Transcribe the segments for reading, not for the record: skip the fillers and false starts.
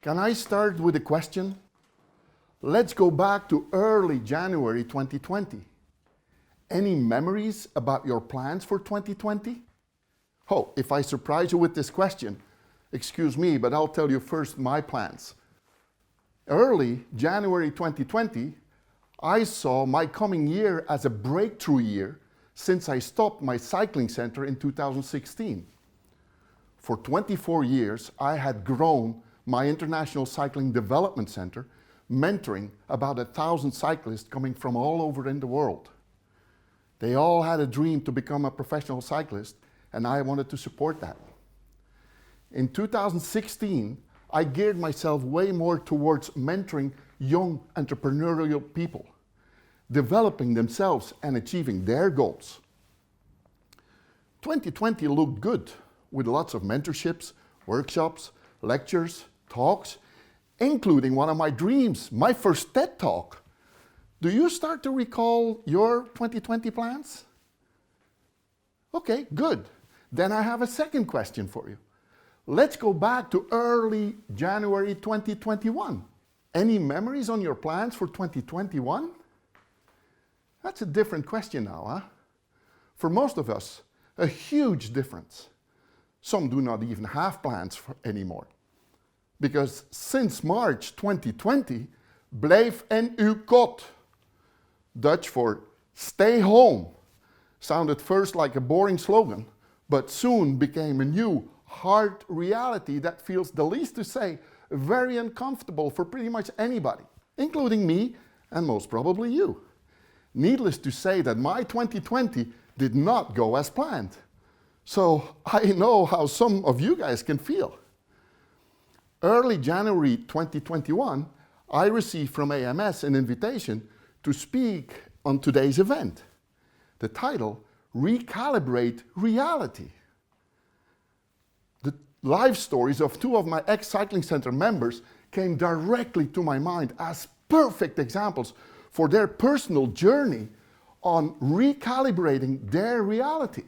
Can I start with a question? Let's go back to early January 2020. Any memories about your plans for 2020? Oh, if I surprise you with this question, excuse me, but I'll tell you first my plans. Early January 2020, I saw my coming year as a breakthrough year since I stopped my cycling center in 2016. For 24 years, I had grown my International Cycling Development Center, mentoring about 1,000 cyclists coming from all over in the world. They all had a dream to become a professional cyclist, and I wanted to support that. In 2016, I geared myself way more towards mentoring young entrepreneurial people, developing themselves and achieving their goals. 2020 looked good, with lots of mentorships, workshops, lectures, talks, including one of my dreams, my first TED Talk. Do you start to recall your 2020 plans? Okay, good. Then I have a second question for you. Let's go back to early January 2021. Any memories on your plans for 2021? That's a different question now, huh? For most of us, a huge difference. Some do not even have plans anymore. Because since March 2020, blijf in uw kot, Dutch for stay home, sounded first like a boring slogan, but soon became a new, hard reality that feels, the least to say, very uncomfortable for pretty much anybody, including me and most probably you. Needless to say that my 2020 did not go as planned. So I know how some of you guys can feel. Early January 2021, I received from AMS an invitation to speak on today's event. The title, Recalibrate Reality. The life stories of two of my ex-cycling center members came directly to my mind as perfect examples for their personal journey on recalibrating their reality.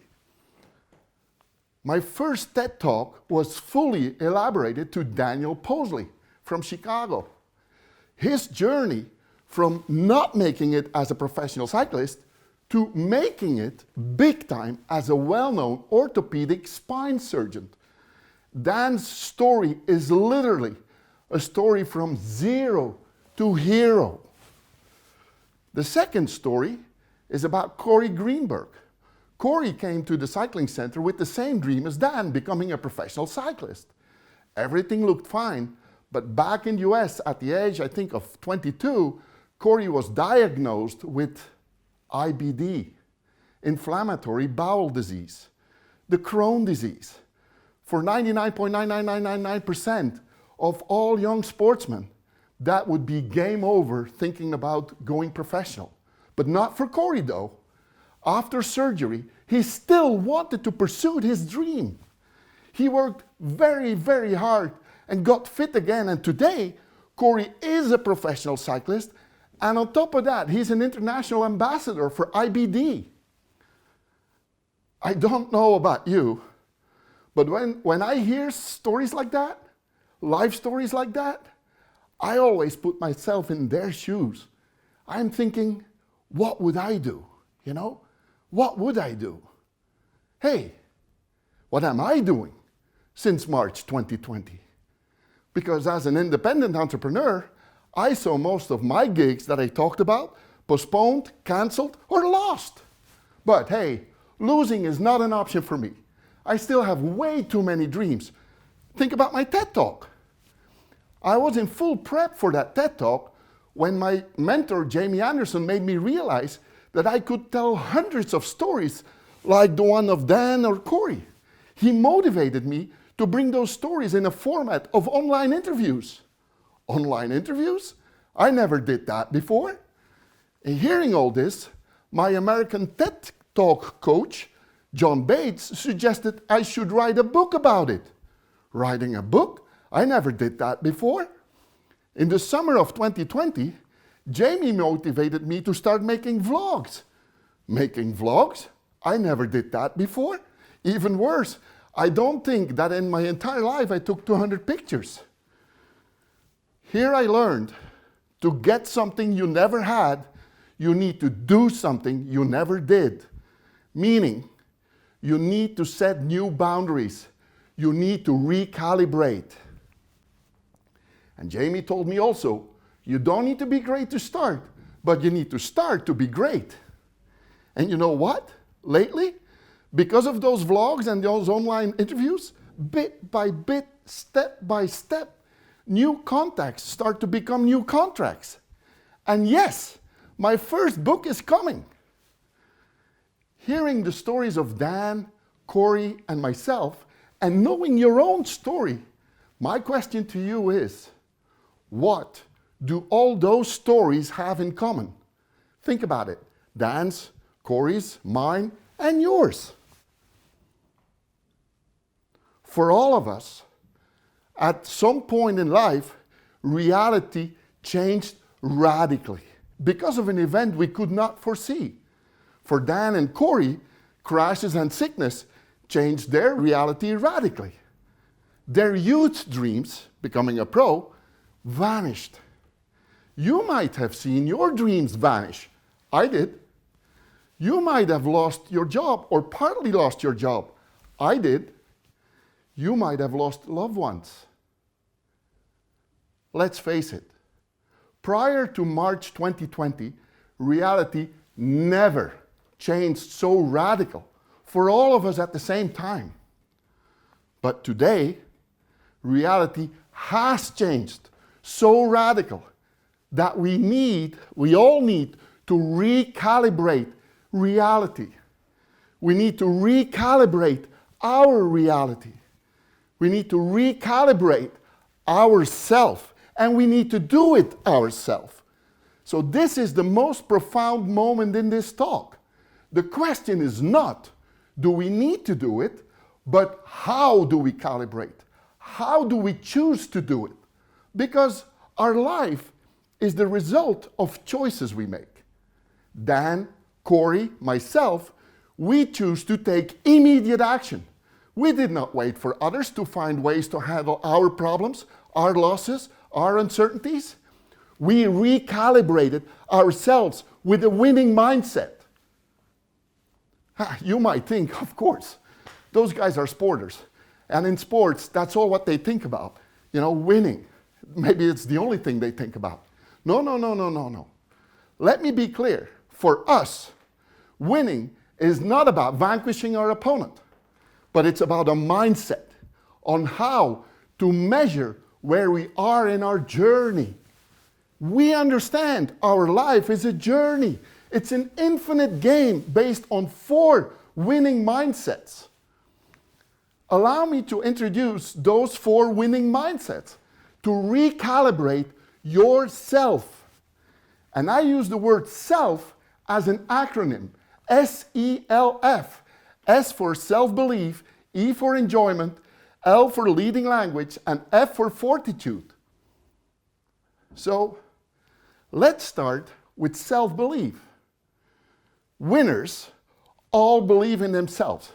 My first TED Talk was fully elaborated to Daniel Posley from Chicago. His journey from not making it as a professional cyclist to making it big time as a well-known orthopedic spine surgeon. Dan's story is literally a story from zero to hero. The second story is about Corey Greenberg. Corey came to the cycling center with the same dream as Dan, becoming a professional cyclist. Everything looked fine, but back in the US at the age, I think, of 22, Corey was diagnosed with IBD, inflammatory bowel disease, the Crohn's disease. For 99.99999% of all young sportsmen, that would be game over thinking about going professional. But not for Corey though. After surgery, he still wanted to pursue his dream. He worked very, very hard and got fit again. And today, Corey is a professional cyclist. And on top of that, he's an international ambassador for IBD. I don't know about you, but when I hear stories like that, life stories like that, I always put myself in their shoes. I'm thinking, what would I do? You know? What would I do? Hey, what am I doing since March 2020? Because as an independent entrepreneur, I saw most of my gigs that I talked about postponed, canceled, or lost. But hey, losing is not an option for me. I still have way too many dreams. Think about my TED Talk. I was in full prep for that TED Talk when my mentor, Jamie Anderson, made me realize that I could tell hundreds of stories like the one of Dan or Corey. He motivated me to bring those stories in a format of online interviews. Online interviews? I never did that before. And hearing all this, my American TED Talk coach, John Bates, suggested I should write a book about it. Writing a book? I never did that before. In the summer of 2020, Jamie motivated me to start making vlogs. Making vlogs? I never did that before. Even worse, I don't think that in my entire life I took 200 pictures. Here I learned to get something you never had, you need to do something you never did. Meaning, you need to set new boundaries. You need to recalibrate. And Jamie told me also, you don't need to be great to start, but you need to start to be great. And you know what? Lately, because of those vlogs and those online interviews, bit by bit, step by step, new contacts start to become new contracts. And yes, my first book is coming. Hearing the stories of Dan, Corey, and myself, and knowing your own story, my question to you is, what do all those stories have in common? Think about it. Dan's, Corey's, mine, and yours. For all of us, at some point in life, reality changed radically because of an event we could not foresee. For Dan and Corey, crashes and sickness changed their reality radically. Their youth dreams, becoming a pro, vanished. You might have seen your dreams vanish. I did. You might have lost your job or partly lost your job. I did. You might have lost loved ones. Let's face it. Prior to March 2020, reality never changed so radical for all of us at the same time. But today, reality has changed so radical that we all need to recalibrate reality. We need to recalibrate our reality. We need to recalibrate ourself, and we need to do it ourselves. So this is the most profound moment in this talk. The question is not, do we need to do it, but how do we calibrate? How do we choose to do it? Because our life is the result of choices we make. Dan, Corey, myself, we choose to take immediate action. We did not wait for others to find ways to handle our problems, our losses, our uncertainties. We recalibrated ourselves with a winning mindset. You might think, of course, those guys are sporters. And in sports, that's all what they think about. Winning. Maybe it's the only thing they think about. No. Let me be clear. For us, winning is not about vanquishing our opponent, but it's about a mindset on how to measure where we are in our journey. We understand our life is a journey. It's an infinite game based on 4 winning mindsets. Allow me to introduce those 4 winning mindsets to recalibrate yourself. And I use the word self as an acronym, S.E.L.F. S for self-belief, E for enjoyment, L for leading language, and F for fortitude. So, let's start with self-belief. Winners all believe in themselves,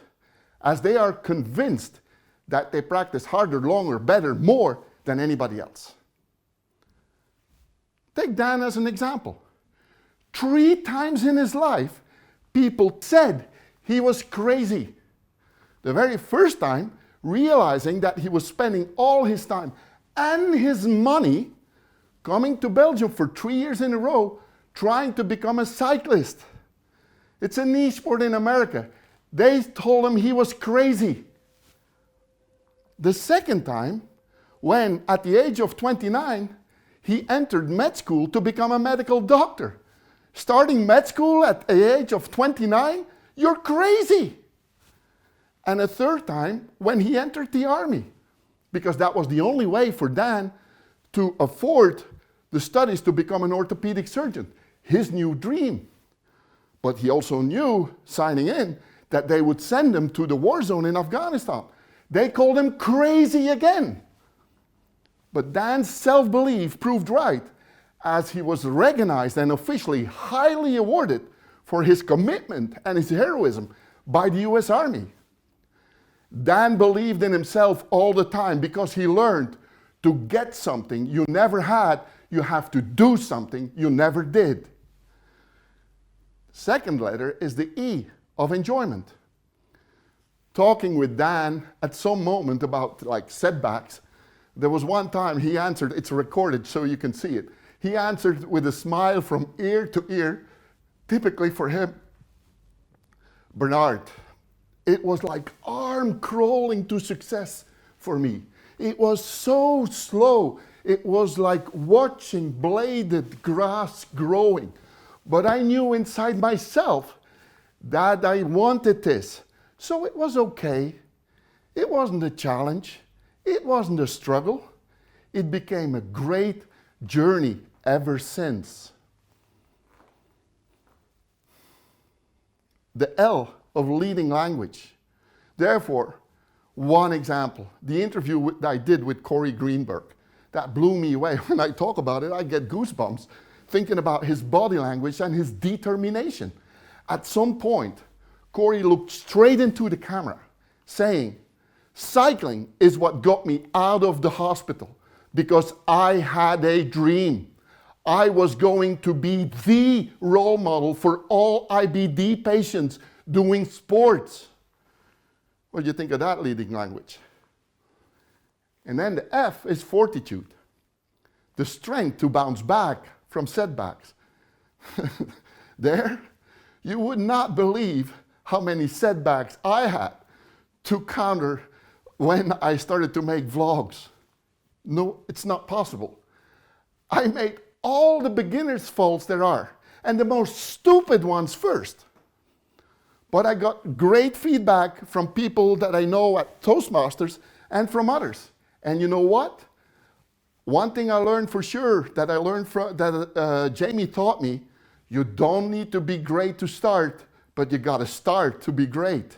as they are convinced that they practice harder, longer, better, more than anybody else. Take Dan as an example. 3 times in his life, people said he was crazy. The very first time, realizing that he was spending all his time and his money coming to Belgium for 3 years in a row, trying to become a cyclist. It's a niche sport in America. They told him he was crazy. The second time, when at the age of 29, he entered med school to become a medical doctor. Starting med school at the age of 29, you're crazy. And a third time, when he entered the army, because that was the only way for Dan to afford the studies to become an orthopedic surgeon, his new dream. But he also knew, signing in, that they would send him to the war zone in Afghanistan. They called him crazy again. But Dan's self-belief proved right, as he was recognized and officially highly awarded for his commitment and his heroism by the US Army. Dan believed in himself all the time because he learned to get something you never had, you have to do something you never did. Second letter is the E of enjoyment. Talking with Dan at some moment about like setbacks, there was one time he answered, it's recorded so you can see it. He answered with a smile from ear to ear, typically for him, Bernard, it was like arm crawling to success for me. It was so slow. It was like watching bladed grass growing. But I knew inside myself that I wanted this. So it was okay. It wasn't a challenge. It wasn't a struggle. It became a great journey ever since. The L of leading language. Therefore, one example, the interview that I did with Corey Greenberg, that blew me away. When I talk about it, I get goosebumps thinking about his body language and his determination. At some point, Corey looked straight into the camera, saying, cycling is what got me out of the hospital because I had a dream. I was going to be the role model for all IBD patients doing sports. What do you think of that leading language? And then the F is fortitude, the strength to bounce back from setbacks. There, you would not believe how many setbacks I had to counter when I started to make vlogs. No, it's not possible. I made all the beginner's faults there are, and the most stupid ones first. But I got great feedback from people that I know at Toastmasters and from others. And you know what? One thing I learned for sure that I learned from Jamie taught me, you don't need to be great to start, but you got to start to be great.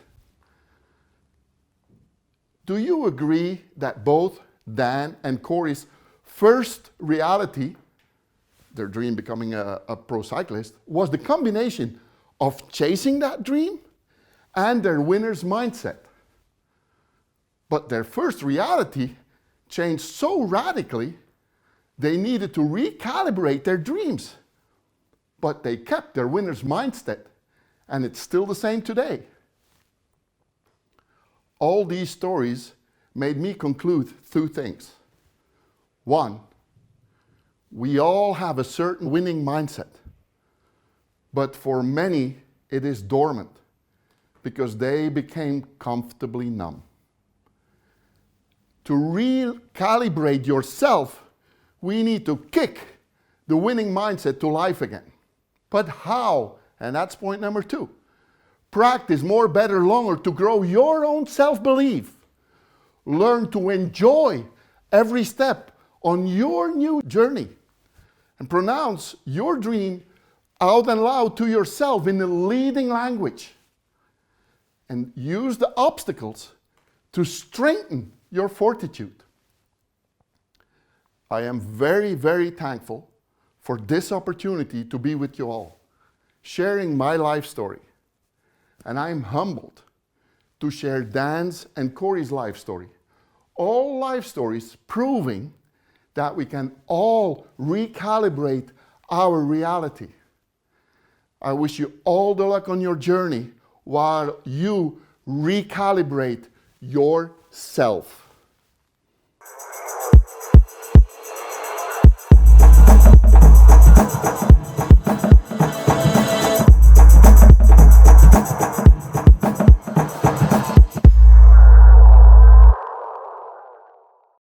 Do you agree that both Dan and Corey's first reality, their dream becoming a pro cyclist, was the combination of chasing that dream and their winner's mindset? But their first reality changed so radically, they needed to recalibrate their dreams. But they kept their winner's mindset, and it's still the same today. All these stories made me conclude two things. One, we all have a certain winning mindset, but for many it is dormant because they became comfortably numb. To recalibrate yourself, we need to kick the winning mindset to life again. But how? And that's point number 2. Practice more, better, longer to grow your own self-belief. Learn to enjoy every step on your new journey. And pronounce your dream out and loud to yourself in the leading language. And use the obstacles to strengthen your fortitude. I am very, very thankful for this opportunity to be with you all, sharing my life story. And I am humbled to share Dan's and Corey's life story. All life stories proving that we can all recalibrate our reality. I wish you all the luck on your journey while you recalibrate yourself.